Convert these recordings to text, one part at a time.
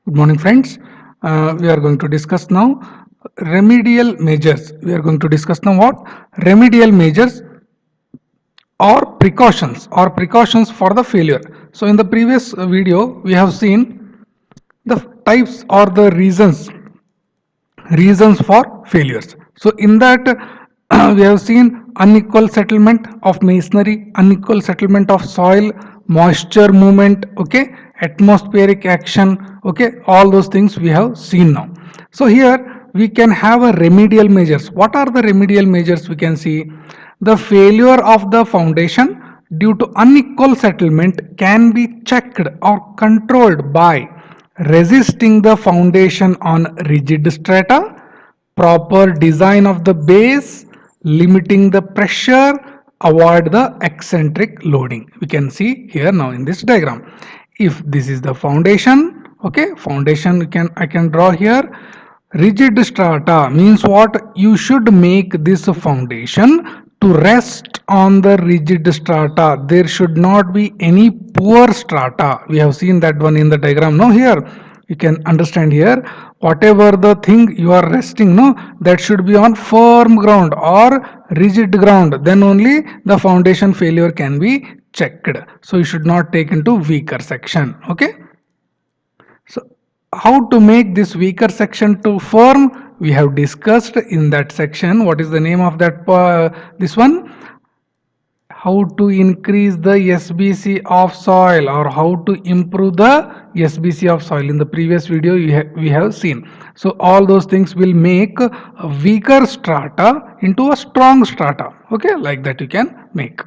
Good morning, friends. We are going to discuss now remedial measures. We are going to discuss now what? Remedial measures or precautions for the failure. So, in the previous video, we have seen the types or the reasons for failures. So in that we have seen unequal settlement of masonry, unequal settlement of soil, moisture movement, okay, atmospheric action, okay, all those things we have seen now. So here we can have a remedial measures. What are the remedial measures? We can see the failure of the foundation due to unequal settlement can be checked or controlled by resisting the foundation on rigid strata, proper design of the base, limiting the pressure, avoid the eccentric loading. We can see here now in this diagram. If this is the foundation, okay, foundation I can draw here. Rigid strata means what? You should make this foundation to rest on the rigid strata. There should not be any poor strata. We have seen that one in the diagram. Now here you can understand here, whatever the thing you are resting, no, that should be on firm ground or rigid ground. Then only the foundation failure can be checked. So you should not take into weaker section. Okay. So how to make this weaker section to firm? We have discussed in that section. What is the name of that? This one, how to increase the SBC of soil or how to improve the SBC of soil. In the previous video we have seen. So all those things will make a weaker strata into a strong strata. Okay, like that you can make.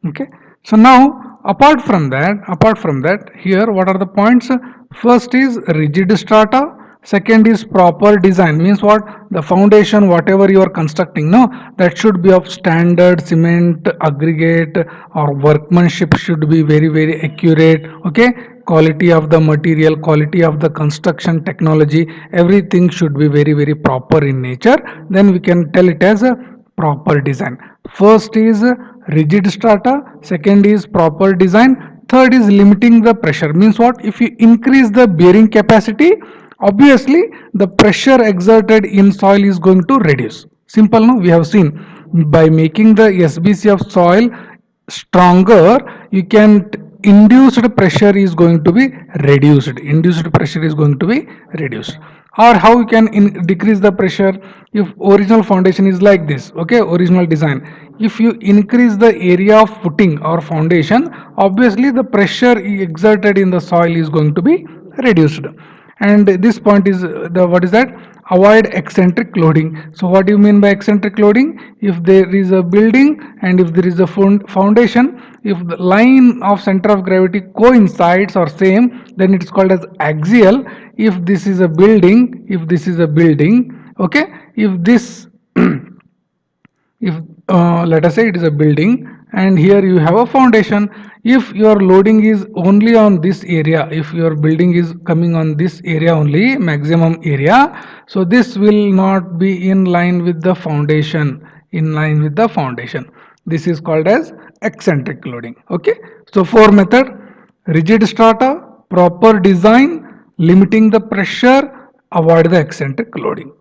Okay. So now apart from that, here what are the points? First is rigid strata. Second is proper design, means what? The foundation whatever you are constructing, no, that should be of standard cement aggregate, or workmanship should be very accurate. Okay, quality of the material, quality of the construction technology, everything should be very proper in nature. Then we can tell it as a proper design. First is rigid strata, second is proper design, third is limiting the pressure, means what? If you increase the bearing capacity, obviously the pressure exerted in soil is going to reduce. Simple, no? We have seen by making the SBC of soil stronger, you can induced pressure is going to be induced pressure is going to be reduced. Or how you can decrease the pressure? If original foundation is like this, okay, original design, if you increase the area of footing or foundation, obviously the pressure exerted in the soil is going to be reduced. And this point is the what is that? Avoid eccentric loading. So what do you mean by eccentric loading? If there is a building and if there is a foundation, if the line of center of gravity coincides or same, then it's called as axial. If this is a building, okay, if this if let us say it is a building and here you have a foundation, if your loading is only on this area, if your building is coming on this area only, maximum area, so this will not be in line with the foundation, this is called as eccentric loading. Okay, so four method: rigid strata, proper design, limiting the pressure, avoid the eccentric loading.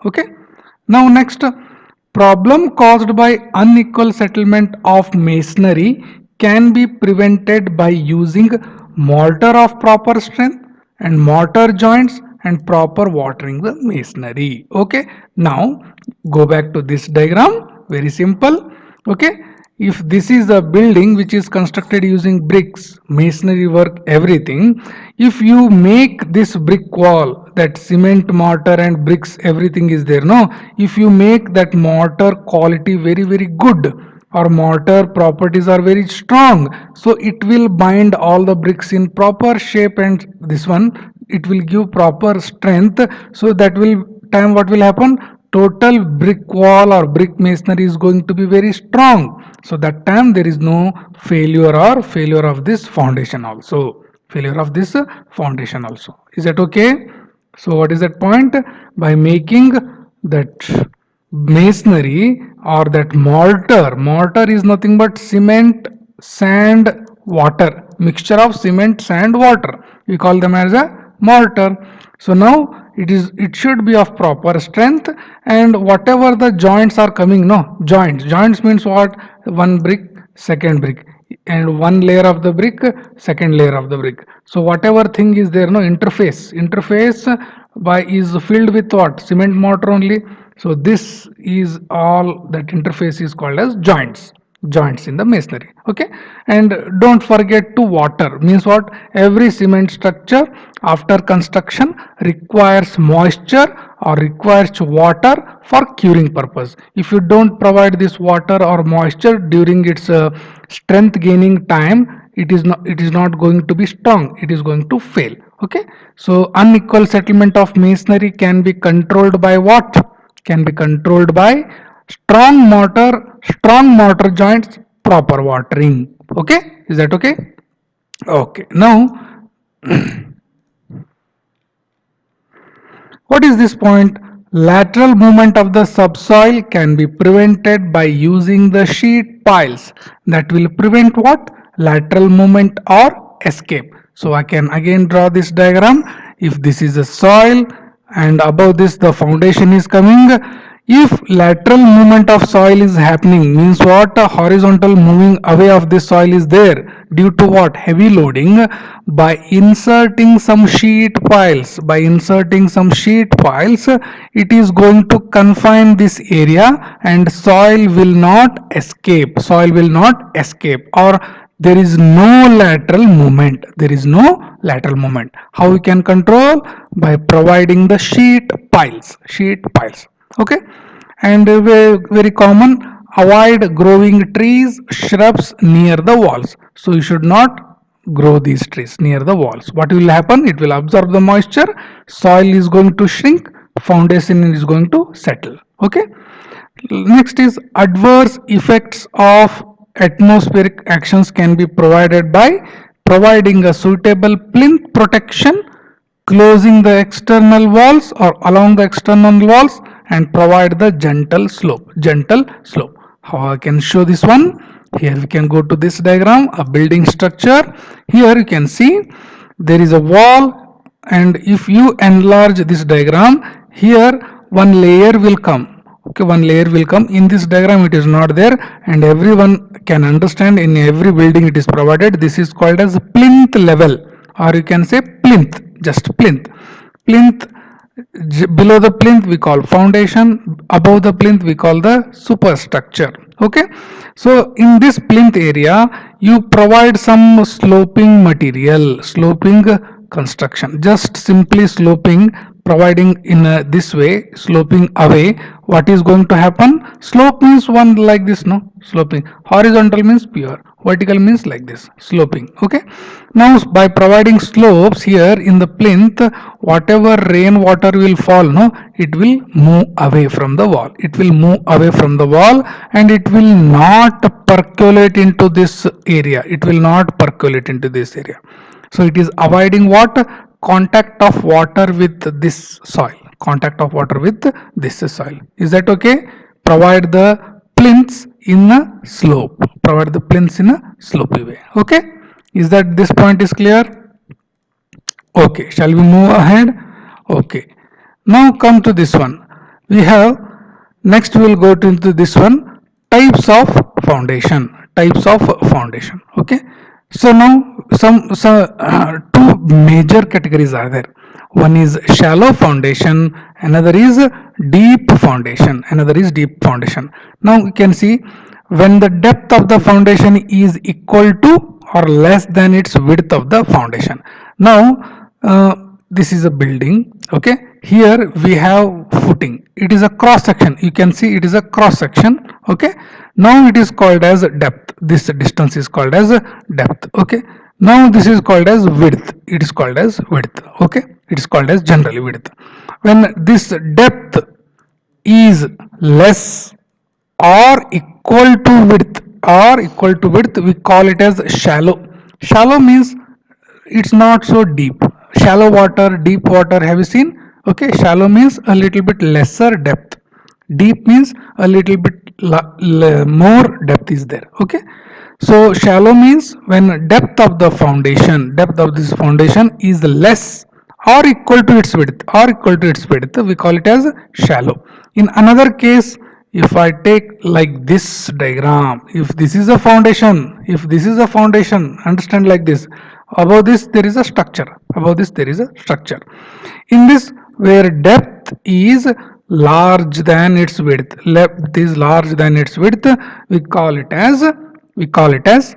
Okay, now next, problem caused by unequal settlement of masonry can be prevented by using mortar of proper strength and mortar joints and proper watering the masonry. Okay, now go back to this diagram, very simple. Okay, if this is a building which is constructed using bricks, masonry work, everything, if you make this brick wall, that cement mortar and bricks everything is there, no, if you make that mortar quality very good, or mortar properties are very strong, so it will bind all the bricks in proper shape, and this one, it will give proper strength. So that will time what will happen? Total brick wall or brick masonry is going to be very strong. So that time there is no failure of this foundation also. Failure of this foundation also. Is that okay? So what is that point? By making that masonry or that mortar is nothing but cement, sand, water, mixture of cement, sand, water, we call them as a mortar. So now it should be of proper strength, and whatever the joints are coming, no, joints means what? One brick, second brick, and one layer of the brick, second layer of the brick. So whatever thing is there, no, interface by is filled with what? Cement mortar only. So this is all, that interface is called as joints in the masonry. Okay, and don't forget to water means what? Every cement structure after construction requires moisture or requires water for curing purpose. If you don't provide this water or moisture during its strength gaining time, it is not going to be strong, it is going to fail. Okay, so unequal settlement of masonry can be controlled by what? Can be controlled by strong mortar joints, proper watering. Okay, is that okay? Okay, now what is this point? Lateral movement of the subsoil can be prevented by using the sheet piles. That will prevent what? Lateral movement or escape. So I can again draw this diagram. If this is a soil and above this the foundation is coming, if lateral movement of soil is happening, means what? A horizontal moving away of this soil is there due to what? Heavy loading. By inserting some sheet piles, it is going to confine this area and soil will not escape, or there is no lateral movement, how we can control? By providing the sheet piles. Okay, and very common, avoid growing trees, shrubs near the walls. So you should not grow these trees near the walls. What will happen? It will absorb the moisture, soil is going to shrink, foundation is going to settle. Okay, next is adverse effects of atmospheric actions can be provided by providing a suitable plinth protection, closing the external walls or along the external walls, and provide the gentle slope. How I can show this one? Here we can go to this diagram, a building structure. Here you can see there is a wall, and if you enlarge this diagram, here one layer will come. Okay, one layer will come. In this diagram it is not there, and everyone can understand, in every building it is provided. This is called as plinth level, or you can say plinth, just plinth. Below the plinth we call foundation, above the plinth we call the superstructure. Okay, so in this plinth area you provide some sloping material, sloping construction, just simply sloping, providing in this way, sloping away. What is going to happen? Slope means one like this, no, sloping. Horizontal means pure, vertical means like this, sloping. Okay, now by providing slopes here in the plinth, whatever rain water will fall, no, it will move away from the wall, and it will not percolate into this area, so it is avoiding what? Contact of water with this soil, is that okay? Provide the plinths in a slopey way. Okay, is that this point is clear? Okay, shall we move ahead? Okay, now come to this one. We have, next we will go into this one, types of foundation. Okay, so now some two major categories are there. One is shallow foundation, another is deep foundation. Now you can see, when the depth of the foundation is equal to or less than its width of the foundation. Now this is a building. Okay, here we have footing, it is a cross section, you can see it is a cross section. Okay, now it is called as depth, this distance is called as depth. Okay, now this is called as width, okay, it is called as generally width. When this depth is less or equal to width, we call it as shallow means it's not so deep. Shallow water, deep water, have you seen? Okay, shallow means a little bit lesser depth, deep means a little bit more depth is there. Okay, so shallow means when depth of this foundation is less or equal to its width, or equal to its width, we call it as shallow. In another case, if I take like this diagram, if this is a foundation, if this is a foundation, understand like this, above this there is a structure, above this there is a structure. In this, where depth is large than its width, depth is large than its width, we call it as, we call it as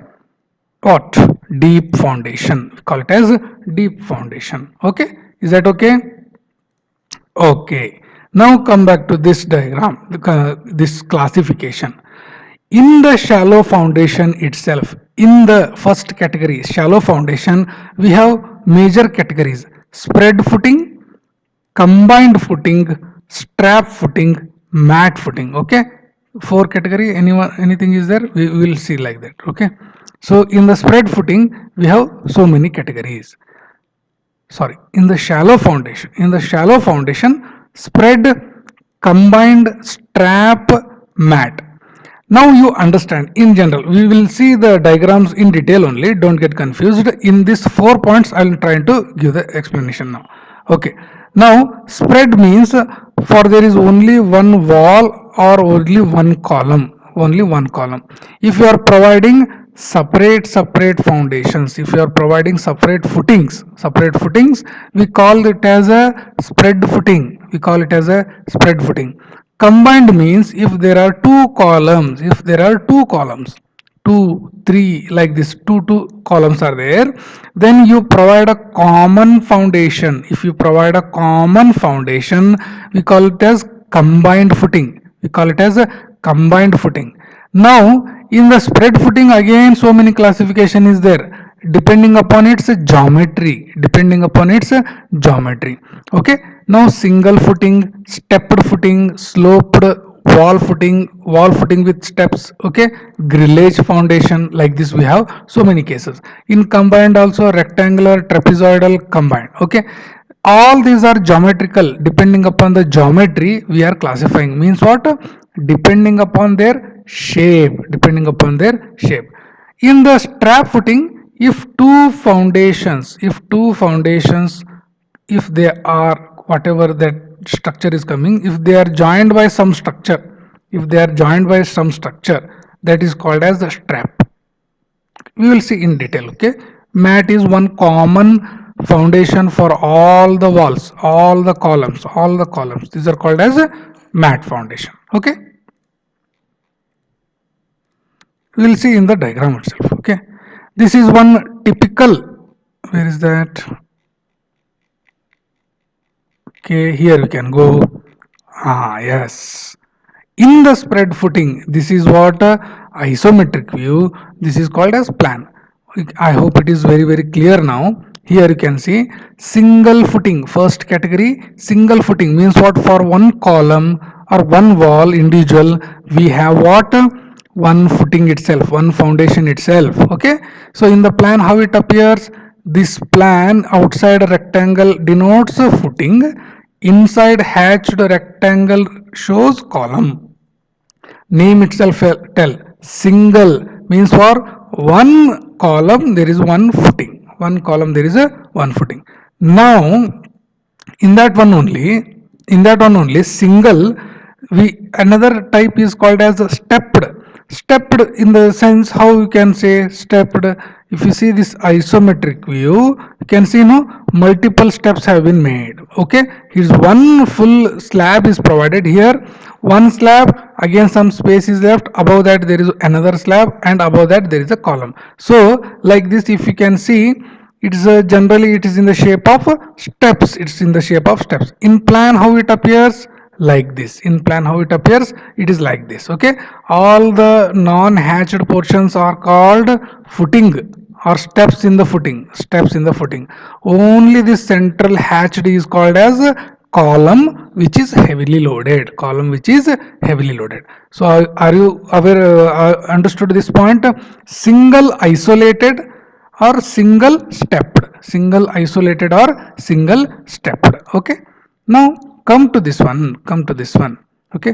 what? Deep foundation. We call it as deep foundation. Okay, is that okay? Okay, now come back to this diagram, this classification. In the shallow foundation itself, in the first category, shallow foundation, we have major categories: spread footing, combined footing, strap footing, mat footing. Okay, four category. Anyone, anything is there? We will see like that. Okay, so in the spread footing, we have so many categories. Sorry, in the shallow foundation, in the shallow foundation, spread, combined, strap, mat. Now you understand. In general, we will see the diagrams in detail only, don't get confused. In these 4 points I will try to give the explanation now. Okay, now spread means for there is only one wall or only one column, only one column. If you are providing separate foundations, if you are providing separate footings, we call it as a spread footing, we call it as a spread footing. Combined means if there are two columns, if there are two columns, two, three, like this, two columns are there, then you provide a common foundation. If you provide a common foundation, we call it as combined footing. We call it as a combined footing. Now, in the spread footing, again, so many classification is there, depending upon its geometry, depending upon its geometry. Okay, now single footing, stepped footing, sloped, wall footing with steps. Okay, grillage foundation, like this we have so many cases. In combined also, rectangular, trapezoidal, combined. Okay, all these are geometrical. Depending upon the geometry we are classifying, means what? Depending upon their shape, depending upon their shape. In the strap footing, if two foundations, if they are, whatever that structure is coming, if they are joined by some structure, if they are joined by some structure, that is called as the strap. We will see in detail. Okay, mat is one common foundation for all the walls, all the columns, these are called as a mat foundation. Okay, we will see in the diagram itself. Okay, this is one typical, where is that? Okay, here we can go. Yes, in the spread footing, this is what isometric view, this is called as plan. I hope it is very clear now. Here you can see single footing, first category. Single footing means what? For one column or one wall individual, we have what? One footing itself, one foundation itself. Okay, so in the plan, how it appears? This plan, outside a rectangle denotes a footing, inside hatched rectangle shows column. Name itself tell. Single means for one column there is one footing, one column there is a one footing. Now in that one only, single, we, another type is called as stepped. Stepped in the sense, how you can say stepped? If you see this isometric view, you can see, no, multiple steps have been made. Okay, here's one full slab is provided here, one slab, again some space is left, above that there is another slab, and above that there is a column. So like this, if you can see, it's generally it is in the shape of steps, it's in the shape of steps. In plan, how it appears? Like this. In plan, how it appears? It is like this. Okay, all the non-hatched portions are called footing or steps in the footing, steps in the footing. Only this central hatched is called as column, which is heavily loaded, column which is heavily loaded. So are you aware, understood this point? Single isolated or single stepped, single isolated or single stepped. Okay, now come to this one, okay,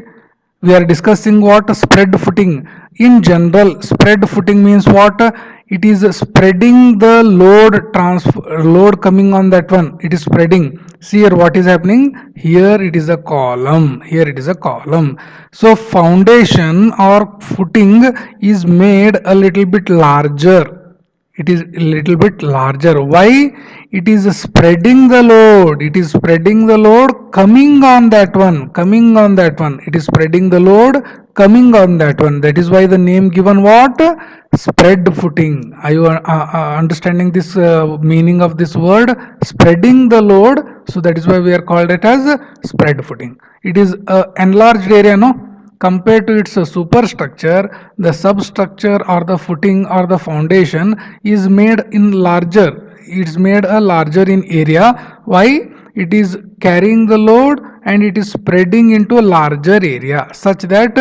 we are discussing what? Spread footing. In general, spread footing means what? it is spreading the load coming on that one, it is spreading. See here what is happening, here it is a column, here it is a column. So foundation or footing is made a little bit larger, it is a little bit larger. Why? It is spreading the load, it is spreading the load coming on that one, coming on that one, it is spreading the load coming on that one. That is why the name given what? Spread footing. Are you understanding this meaning of this word, spreading the load? So that is why we are called it as spread footing. It is enlarged area, no? Compared to its superstructure, the substructure or the footing or the foundation is made in larger, it's made a larger in area. Why? It is carrying the load and it is spreading into a larger area such that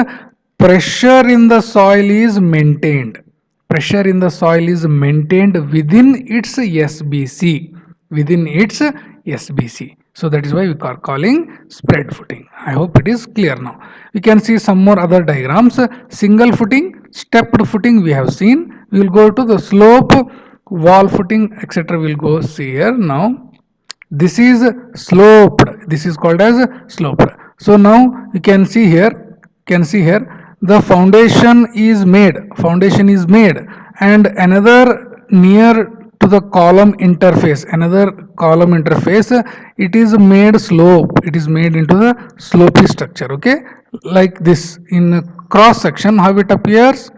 pressure in the soil is maintained, pressure in the soil is maintained within its SBC, within its SBC. So that is why we are calling spread footing. I hope it is clear now. We can see some more other diagrams. Single footing, stepped footing we have seen. We will go to the slope, wall footing, etc. We will go see here now. This is sloped, this is called as sloped. So now you can see here, the foundation is made and another near to the column interface, another column interface, it is made slope, it is made into the slopey structure. Okay, like this. In cross section how it appears?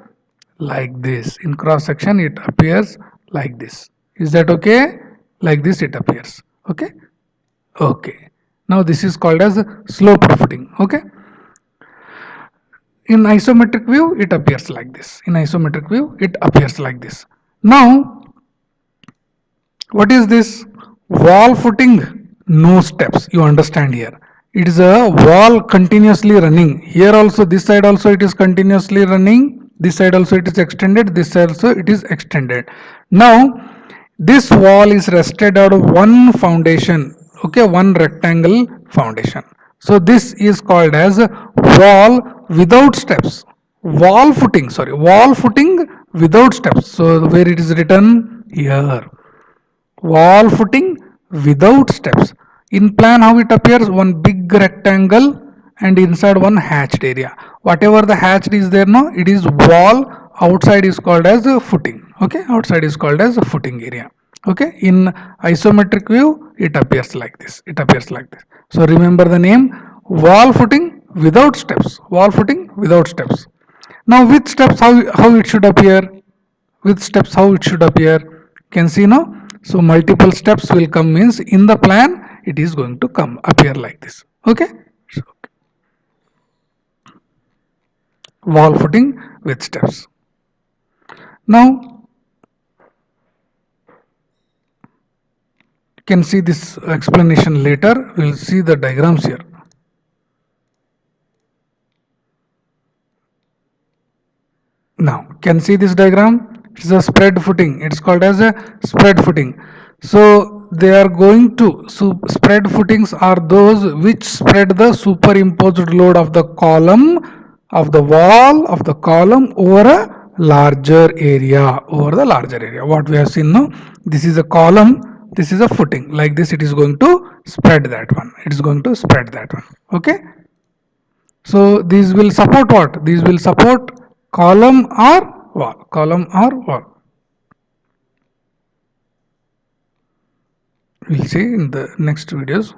Like this. In cross section it appears like this. Is that okay? Like this it appears. Okay, okay. Now this is called as sloped footing. Okay, in isometric view it appears like this, in isometric view it appears like this. Now what is this? Wall footing, no steps, you understand here. It is a wall continuously running. Here also, this side also it is continuously running. This side also it is extended. This side also it is extended. Now, this wall is rested out of one foundation. Okay, one rectangle foundation. So this is called as wall without steps. Wall footing, sorry, wall footing without steps. So where it is written? Here, wall footing without steps. In plan how it appears? One big rectangle and inside one hatched area. Whatever the hatched is there now, it is wall, outside is called as a footing. Okay, outside is called as a footing area. Okay, in isometric view it appears like this, it appears like this. So remember the name, wall footing without steps, wall footing without steps. Now with steps how it should appear? With steps how it should appear? Can see now. So multiple steps will come, means in the plan it is going to come appear like this. Okay, so, wall footing with steps. Now you can see this explanation later. We will see the diagrams here. Now can see this diagram, it is a spread footing, it's called as a spread footing. So they are going to, spread footings are those which spread the superimposed load of the column, of the wall of the column over a larger area, over the larger area. What we have seen now, this is a column, this is a footing, like this it is going to spread that one, it is going to spread that one. Okay, so these will support what? These will support column or wall, column or wall. We'll see in the next videos.